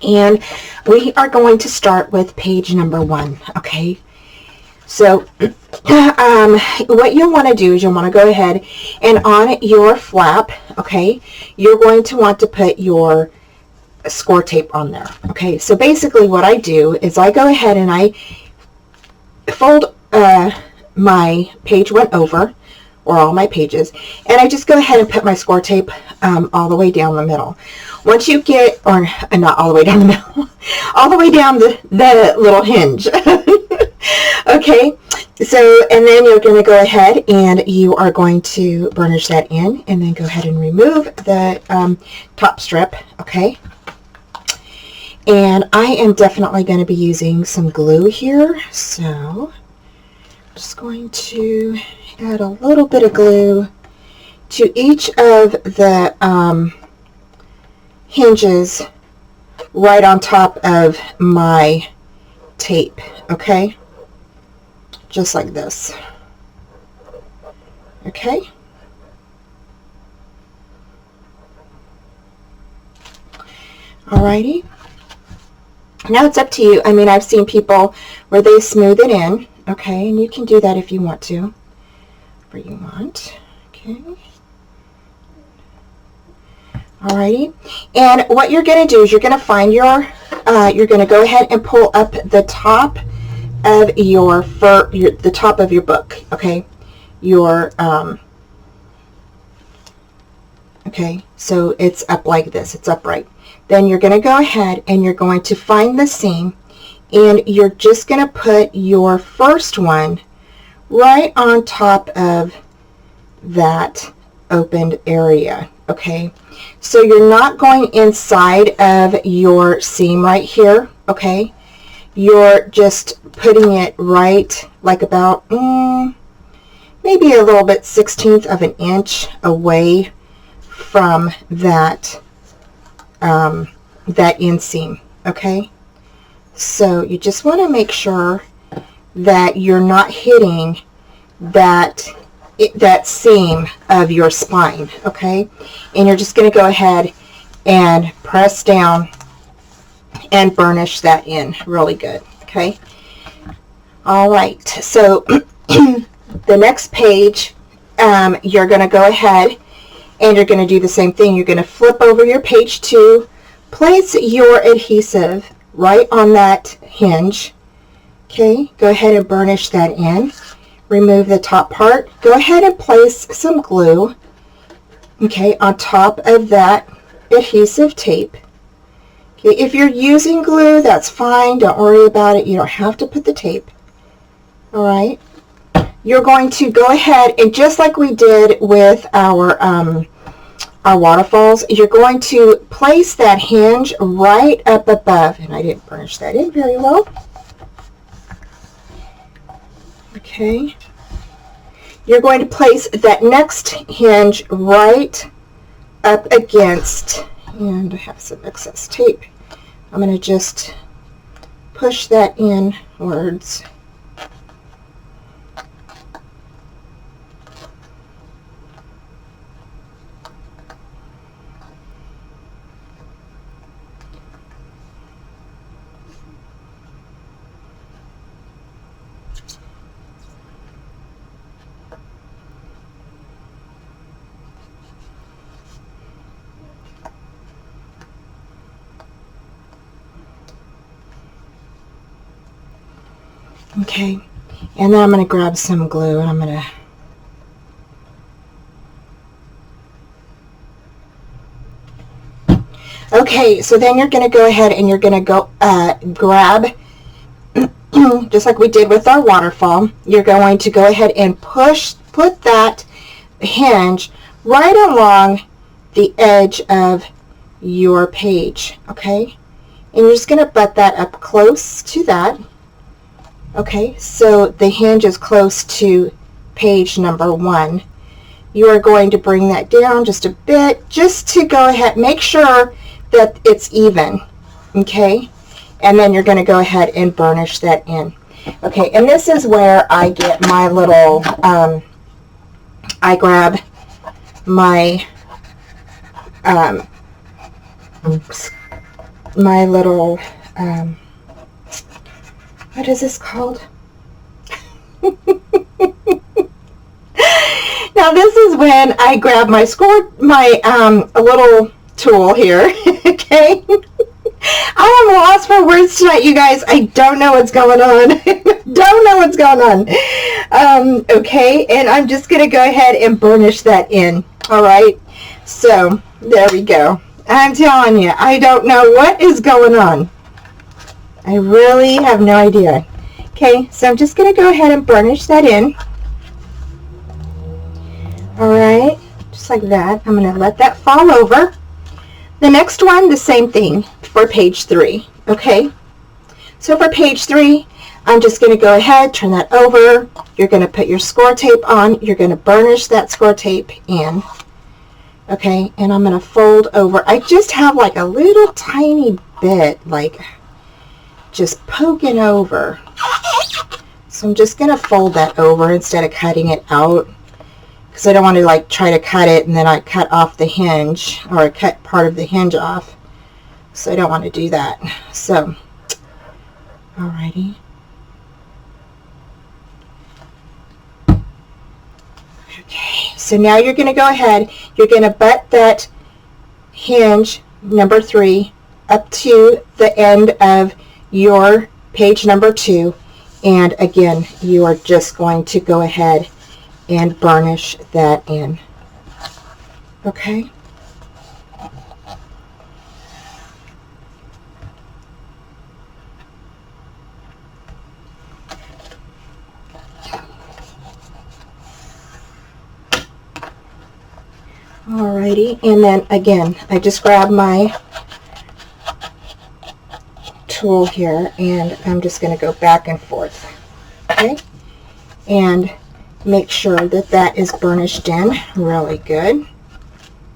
and we are going to start with page number 1. Okay, so what you'll want to do is you'll want to go ahead and on your flap, okay, you're going to want to put your Scor tape on there. Okay, so basically what I do is I go ahead and I fold my page 1 over, or all my pages, and I just go ahead and put my Scor tape all the way down the middle. Once you get, or not all the way down the middle, all the way down the little hinge. Okay, so and then you're going to go ahead and you are going to burnish that in, and then go ahead and remove the top strip. Okay, and I am definitely going to be using some glue here, so I'm just going to add a little bit of glue to each of the hinges right on top of my tape, okay? Just like this. Okay? Alrighty. Now it's up to you. I mean, I've seen people where they smooth it in, okay? And you can do that if you want to. Whatever you want. Okay. Alrighty. And what you're going to do is you're going to find your, you're going to go ahead and pull up the top of your the top of your book, okay? Your, okay, so it's up like this. It's upright. Then you're going to go ahead and you're going to find the seam, and you're just going to put your first one right on top of that opened area, okay? So you're not going inside of your seam right here, okay? You're just putting it right like about maybe a little bit 1/16 of an inch away from that that inseam, okay? So you just want to make sure that you're not hitting that seam of your spine, okay? And you're just going to go ahead and press down and burnish that in really good, okay? All right, so the next page, you're going to go ahead and you're going to do the same thing. You're going to flip over your page 2, place your adhesive right on that hinge, okay? Go ahead and burnish that in. Remove the top part. Go ahead and place some glue, okay, on top of that adhesive tape. Okay, if you're using glue, that's fine. Don't worry about it. You don't have to put the tape. All right. You're going to go ahead and just like we did with our waterfalls, you're going to place that hinge right up above. And I didn't burnish that in very well. Okay. You're going to place that next hinge right up against, and I have some excess tape. I'm going to just push that inwards. Okay, and then I'm going to grab some glue and I'm going to... Okay, so then you're going to go ahead and you're going to go grab, just like we did with our waterfall, you're going to go ahead and put that hinge right along the edge of your page, okay? And you're just going to butt that up close to that. Okay, so the hinge is close to page number 1. You are going to bring that down just a bit, just to go ahead, make sure that it's even, okay? And then you're going to go ahead and burnish that in. Okay, and this is where I get my little, I grab my, my little, what is this called? Now this is when I grab my a little tool here, okay? I am lost for words tonight, you guys. I don't know what's going on. Don't know what's going on. Okay, and I'm just going to go ahead and burnish that in, all right? So there we go. I'm telling you, I don't know what is going on. I really have no idea. Okay, so I'm just going to go ahead and burnish that in. All right, just like that. I'm going to let that fall over. The next one, the same thing for page 3. Okay, so for page 3, I'm just going to go ahead, turn that over. You're going to put your Scor Tape on. You're going to burnish that Scor Tape in. Okay, and I'm going to fold over. I just have like a little tiny bit, like just poking over. So I'm just going to fold that over instead of cutting it out, because I don't want to like try to cut it and then I cut off the hinge, or I cut part of the hinge off. So I don't want to do that. So, alrighty. Okay, so now you're going to go ahead, you're going to butt that hinge number 3 up to the end of your page number 2, and again you are just going to go ahead and burnish that in. Okay. Alrighty, and then again, I just grab my tool here and I'm just going to go back and forth, okay, and make sure that that is burnished in really good.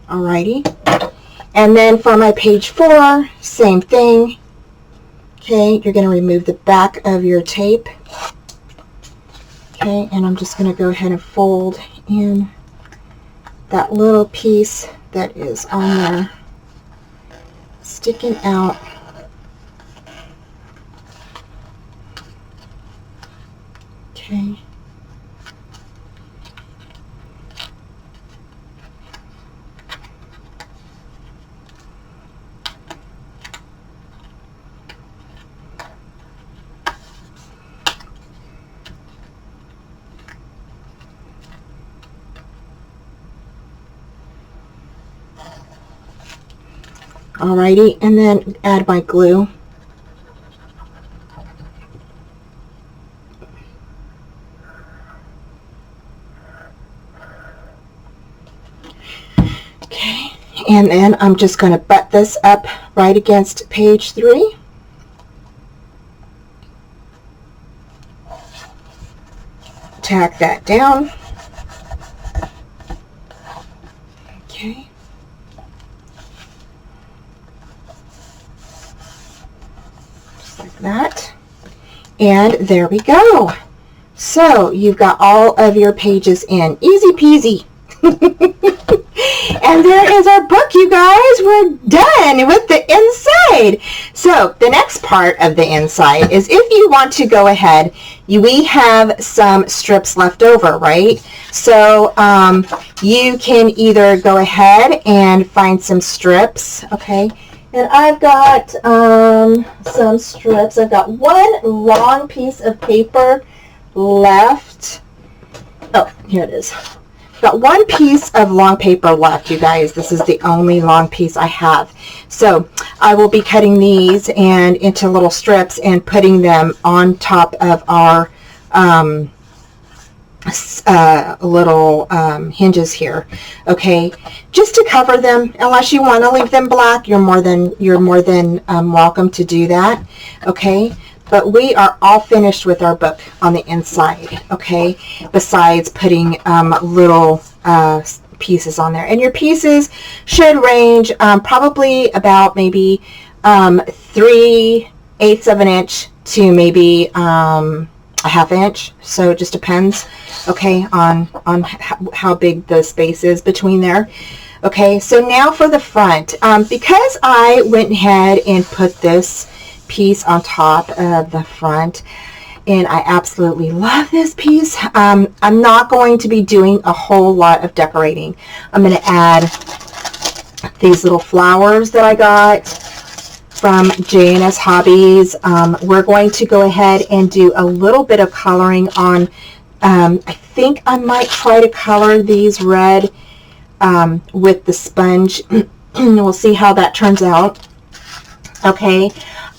Alrighty, and then for my page 4, same thing. Okay, you're going to remove the back of your tape. Okay, and I'm just going to go ahead and fold in that little piece that is on there sticking out. Okay. Alrighty, and then add my glue. Okay, and then I'm just going to butt this up right against page 3. Tack that down. Okay. Like that, and there we go. So you've got all of your pages in, easy peasy. And there is our book, you guys. We're done with the inside. So the next part of the inside is, if you want to go ahead, we have some strips left over, right? So you can either go ahead and find some strips, okay? And I've got some strips. I've got one long piece of paper left. Oh, here it is. Got one piece of long paper left, you guys. This is the only long piece I have. So I will be cutting these and into little strips and putting them on top of our little hinges here, okay, just to cover them. Unless you want to leave them black, you're more than welcome to do that, okay. But we are all finished with our book on the inside, okay, besides putting little pieces on there. And your pieces should range probably about maybe 3/8 of an inch to maybe a ½ inch. So it just depends, okay, on how big the space is between there. Okay, so now for the front, because I went ahead and put this piece on top of the front, and I absolutely love this piece. I'm not going to be doing a whole lot of decorating. I'm going to add these little flowers that I got from J&S Hobbies. We're going to go ahead and do a little bit of coloring on, I think I might try to color these red with the sponge. We'll see how that turns out, okay,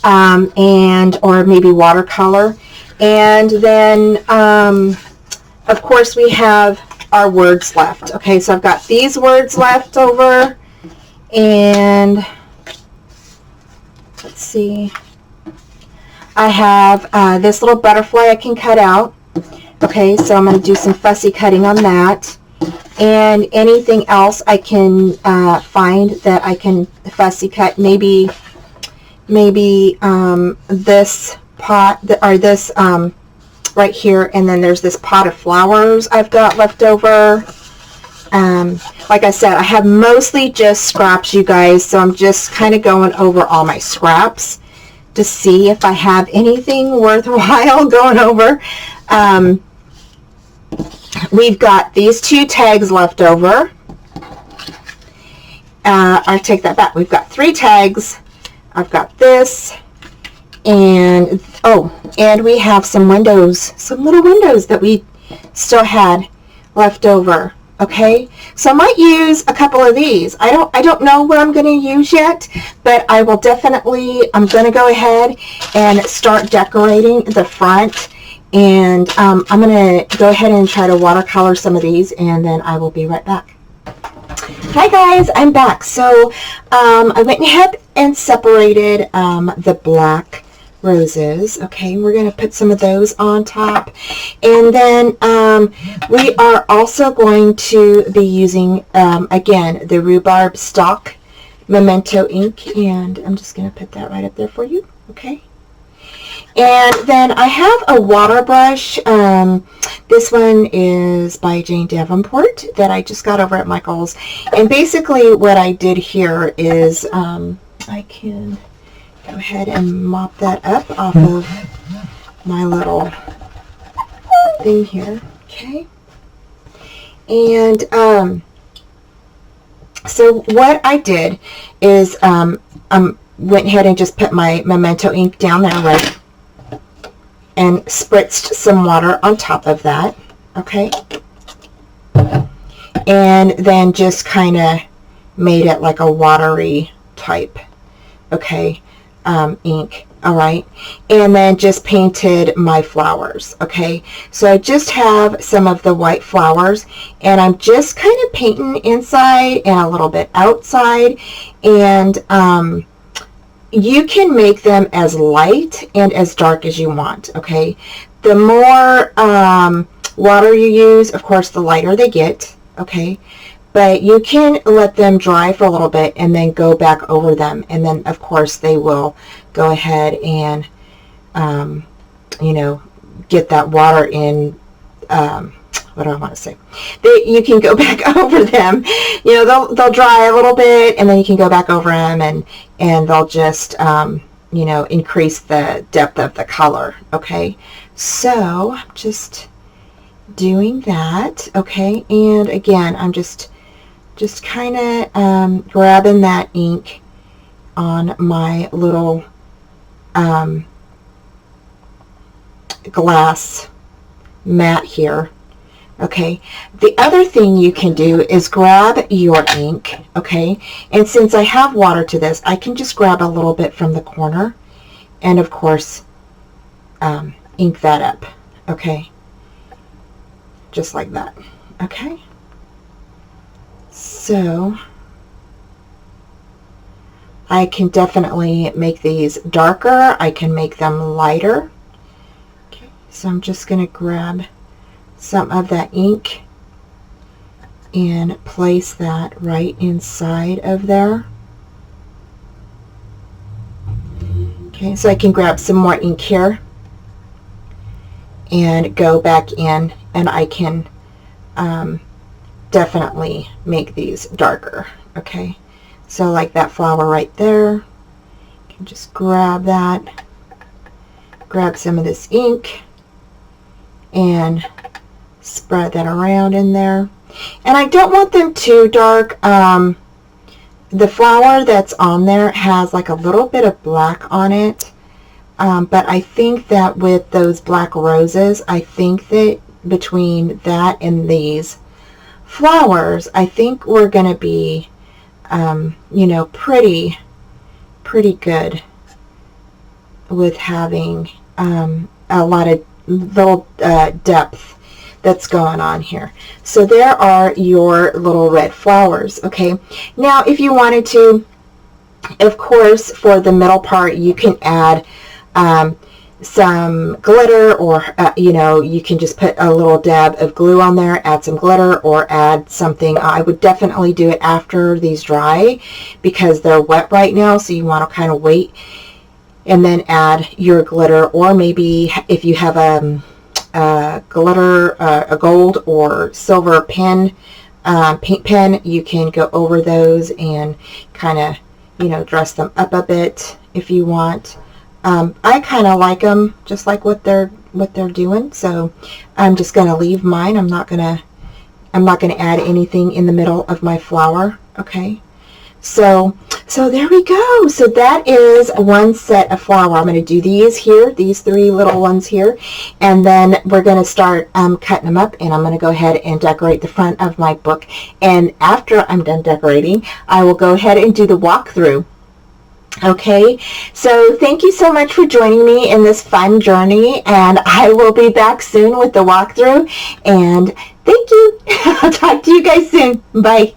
and or maybe watercolor. And then of course we have our words left. Okay, so I've got these words left over, and let's see, I have this little butterfly I can cut out. Okay, so I'm going to do some fussy cutting on that. And anything else I can find that I can fussy cut. Maybe this pot, or this right here, and then there's this pot of flowers I've got left over. Like I said, I have mostly just scraps, you guys, so I'm just kind of going over all my scraps to see if I have anything worthwhile going over. We've got these 2 tags left over. I take that back. We've got 3 tags. I've got this, and and we have some windows, some little windows that we still had left over. Okay, so I might use a couple of these. I don't know what I'm going to use yet, but I will definitely, I'm going to go ahead and start decorating the front, and I'm going to go ahead and try to watercolor some of these, and then I will be right back. Hi guys, I'm back. So I went ahead and separated the black roses. Okay, we're going to put some of those on top, and then we are also going to be using again the Rhubarb Stalk Memento ink, and I'm just going to put that right up there for you. Okay, and then I have a water brush. This one is by Jane Davenport that I just got over at Michael's, and basically what I did here is I can go ahead and mop that up off of my little thing here. Okay, and so what I did is went ahead and just put my Memento ink down there, right, and spritzed some water on top of that. Okay, and then just kind of made it like a watery type, okay, ink. All right, and then just painted my flowers. Okay, so I just have some of the white flowers, and I'm just kind of painting inside and a little bit outside, and you can make them as light and as dark as you want. Okay, the more water you use, of course, the lighter they get. Okay, but you can let them dry for a little bit and then go back over them, and then of course they will go ahead and you know, get that water in. What do I want to say? You can go back over them. You know, they'll dry a little bit, and then you can go back over them, and they'll just you know, increase the depth of the color. Okay, so I'm just doing that. Okay, and again, I'm just kind of grabbing that ink on my little glass mat here. Okay, the other thing you can do is grab your ink. Okay, and since I have water to this, I can just grab a little bit from the corner and of course ink that up. Okay, just like that. Okay, so I can definitely make these darker. I can make them lighter. Okay, so I'm just going to grab some of that ink and place that right inside of there. Okay, so I can grab some more ink here and go back in, and I can definitely make these darker. Okay, so like that flower right there, you can just grab that, grab some of this ink and spread that around in there. And I don't want them too dark. The flower that's on there has like a little bit of black on it, but I think that with those black roses, I think that between that and these flowers, I think we're going to be you know, pretty good with having a lot of little depth that's going on here. So there are your little red flowers. Okay, now if you wanted to, of course, for the middle part, you can add some glitter, or you know, you can just put a little dab of glue on there, add some glitter, or add something. I would definitely do it after these dry because they're wet right now, so you want to kind of wait and then add your glitter. Or maybe if you have a glitter, a gold or silver pen, paint pen, you can go over those and kind of, you know, dress them up a bit if you want. I kind of like them just like what they're doing, so I'm just going to leave mine. I'm not going to add anything in the middle of my flower. Okay, so there we go. So that is one set of flower. I'm going to do these here, these 3 little ones here, and then we're going to start cutting them up, and I'm going to go ahead and decorate the front of my book. And after I'm done decorating, I will go ahead and do the walkthrough. Okay, so thank you so much for joining me in this fun journey, and I will be back soon with the walkthrough, and thank you. I'll talk to you guys soon. Bye.